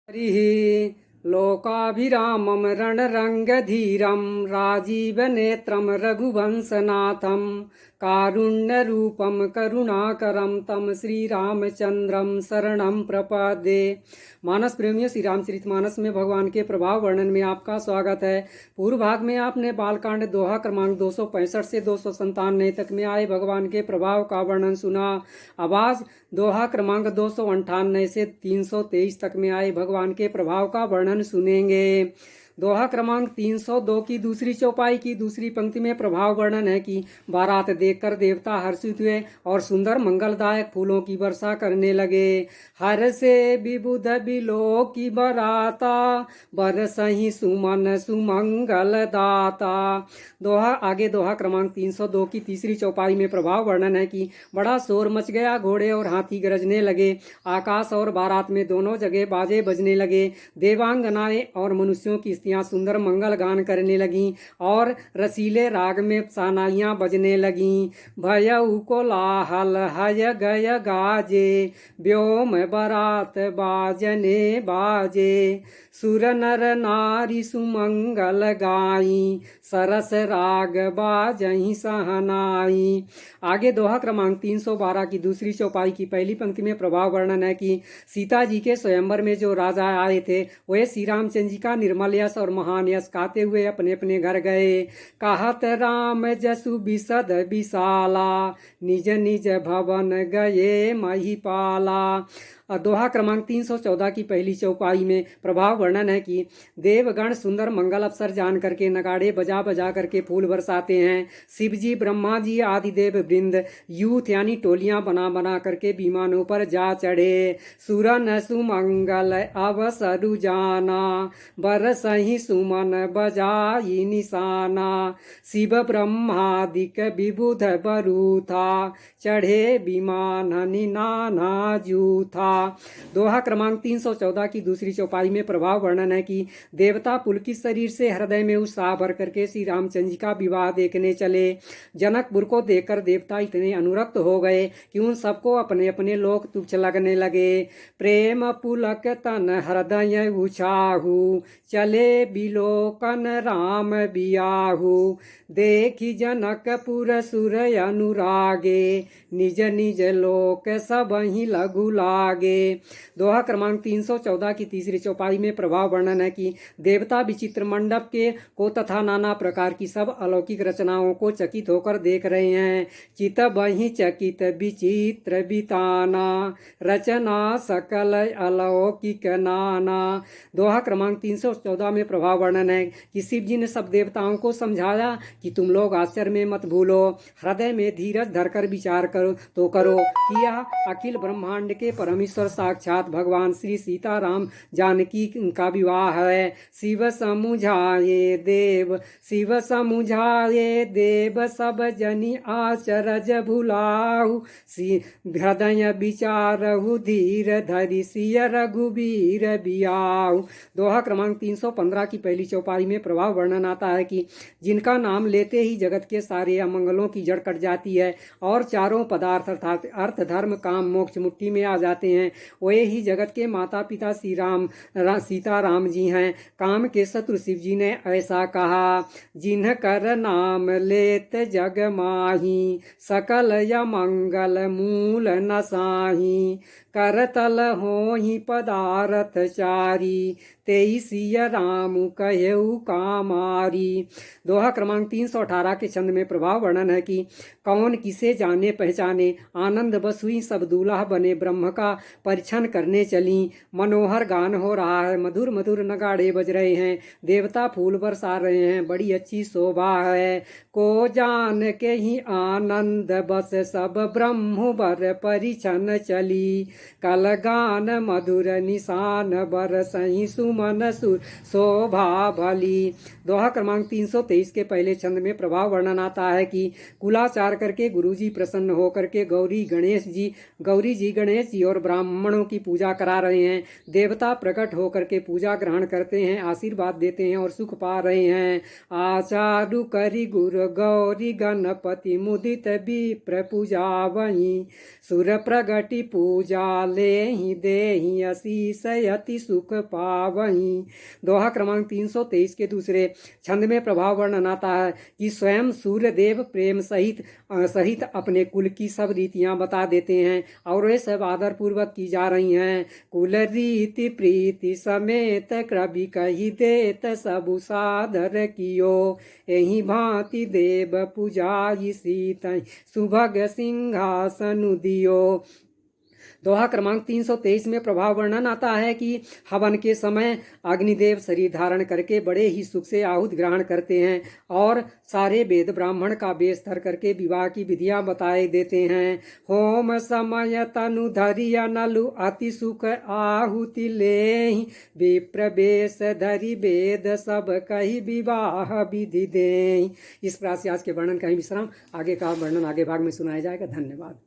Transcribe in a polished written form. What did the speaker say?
हरिः लोकाभिरामं रणरङ्गधीरं राजीवनेत्रं रघुवंशनाथं कारुण्यरूपं करुणाकरं तं श्रीरामचन्द्रं शरणं प्रपद्ये। मानस प्रेमियों, श्री रामचरितमानस में भगवान के प्रभाव वर्णन में आपका स्वागत है। पूर्व भाग में आपने बालकांड दोहा क्रमांक 265 से 297 तक में आए भगवान के प्रभाव का वर्णन सुना। अब आज दोहा क्रमांक 298 से 323 तक में आए भगवान के प्रभाव का वर्णन सुनेंगे। दोहा क्रमांक 302 की दूसरी चौपाई की दूसरी पंक्ति में प्रभाव वर्णन है कि बारात देखकर देवता हर्षित हुए और सुंदर मंगलदायक फूलों की वर्षा करने लगे। हर से विबुध बिलो की बराता बरसहि सुमन सुमंगल दाता। दोहा क्रमांक 302 की तीसरी चौपाई में प्रभाव वर्णन है कि बड़ा शोर मच गया, घोड़े और हाथी गरजने लगे, आकाश और बारात में दोनों जगह बाजे बजने लगे, देवांगनाएं और मनुष्यों की सुंदर मंगल गान करने लगीं और रसीले राग में सानाइयां बजने लगीं। भयउ कोलाहल हय गय गाजे, व्योम बरात बाजने बाजे, सुर नर नारी सुमंगल गाई, सरस राग बाजहि सहनाई। आगे दोहा क्रमांक 312 की दूसरी चौपाई की पहली पंक्ति में प्रभाव वर्णन है कि सीता जी के स्वयंवर में जो राजा आए थे वे श्री रामचंद्र जी का निर्मल यश और महान यश गाते हुए अपने अपने घर गए। कहत राम जसु बिसद विशाला, निज निज भवन गए महिपाला। दोहा क्रमांक 314 की पहली चौपाई में प्रभाव वर्णन है कि देवगण सुंदर मंगल अवसर जान करके नगाड़े बजा बजा करके फूल बरसाते हैं। शिव जी, ब्रह्मा जी आदि देव वृंद यूथ यानी टोलियां बना बना करके विमानों पर जा चढ़े। सुरन सुमंगल अवसरु जाना, बरसहि सुमन बजाई निशाना, शिव ब्रह्मादिक विबुध बरूथा, चढ़े विमान नाना जूथा। दोहा क्रमांक 314 की दूसरी चौपाई में प्रभाव वर्णन है कि देवता पुलकित शरीर से हृदय में उत्साह भर करके श्री रामचंद्र जी का विवाह देखने चले। जनकपुर को देखकर देवता इतने अनुरक्त हो गए कि उन सबको अपने अपने लोक तुच्छ लगने लगे। प्रेम पुलक तन हृदय उछाहू, चले बिलोकन राम बियाहू, देखी जनकपुर सुर अनुरागे, निज निज लोक सबहि लघु लागे। दोहा क्रमांक 314 की तीसरी चौपाई में प्रभाव वर्णन है कि देवता विचित्र मंडप के को तथा नाना प्रकार की सब अलौकिक रचनाओं को चकित होकर देख रहे हैं। चित बहि चकित विचित्र बिताना, रचना सकल अलौकिक नाना। दोहा क्रमांक 314 में प्रभाव वर्णन है कि शिव जी ने सब देवताओं को समझाया कि तुम लोग आश्चर्य में मत भूलो, हृदय में धीरज धरकर विचार करो कि यह अखिल ब्रह्मांड के परमेश्वर साक्षात भगवान श्री सीताराम जानकी का विवाह है। शिव समुझाए देव, शिव समुझाए देव, सब जनि आचरज भुलाहु, हृदय विचारहु धीर धरि, सिय रघुबीर बियाहु। दोहा क्रमांक 315 की पहली चौपाई में प्रभाव वर्णन आता है कि जिनका नाम लेते ही जगत के सारे अमंगलों की जड़ कट जाती है और चारों पदार्थ अर्थात अर्थ धर्म काम मोक्ष मुट्ठी में आ जाते हैं, वे ही जगत के माता पिता सीताराम जी हैं। काम के शत्रु शिव जी ने ऐसा कहा, जिन्ह कर नाम लेत जग माही, सकल यमंगल मूल नसाही, करतल होहि पदारथ चारी, तेई सिय राम कहेउ कामारी। दोहा क्रमांक 318 के छंद में प्रभाव वर्णन है कि कौन किसे जाने पहचाने, आनंद बस हुई सब दूल्हा बने, ब्रह्म का परिछन करने चली। मनोहर गान हो रहा है, मधुर मधुर नगाड़े बज रहे हैं, देवता फूल बरसा रहे हैं, बड़ी अच्छी शोभा है। को जान के ही आनंद बस सब ब्रह्म बर परिछन चली, कल गान मधुर निशान बरसहि सुमन सुर शोभा भली। दोहा क्रमांक 323 के पहले छंद में प्रभाव वर्णन आता है कि कुलाचार करके गुरुजी प्रसन्न होकर के गौरी जी गणेश जी और ब्राह्मणों की पूजा करा रहे हैं। देवता प्रकट होकर के पूजा ग्रहण करते हैं, आशीर्वाद देते हैं और सुख पा रहे हैं। आचारु करि गुरु गौरी गणपति मुदित विप्र पूजा वहीं, सुर प्रगति पूजा लेहि देहि असीस यति सुख पावहीं। दोहा क्रमांक 323 के दूसरे छंद में प्रभाव वर्णन आता है कि स्वयं सूर्य देव प्रेम सहित अपने कुल की सब रीतियां बता देते हैं और वे सब आदर पूर्वक की जा रही हैं। कुल रीति प्रीति समेत कवि कही देत सबु सादर कियो, एहि भांति देव पूजाई सीत सुभग सिंहासन दियो। दोहा क्रमांक 323 में प्रभाव वर्णन आता है कि हवन के समय अग्निदेव शरीर धारण करके बड़े ही सुख से आहुति ग्रहण करते हैं और सारे वेद ब्राह्मण का वेश धर करके विवाह की विधियां बताए देते हैं। होम समय तनु धरिया नलु अति सुख आहुति लेहि, विप्र वेश धरि वेद सब कही विवाह विधि देहि। इस प्रकार से आज के वर्णन का ही विश्राम, आगे का वर्णन आगे भाग में सुनाया जाएगा। धन्यवाद।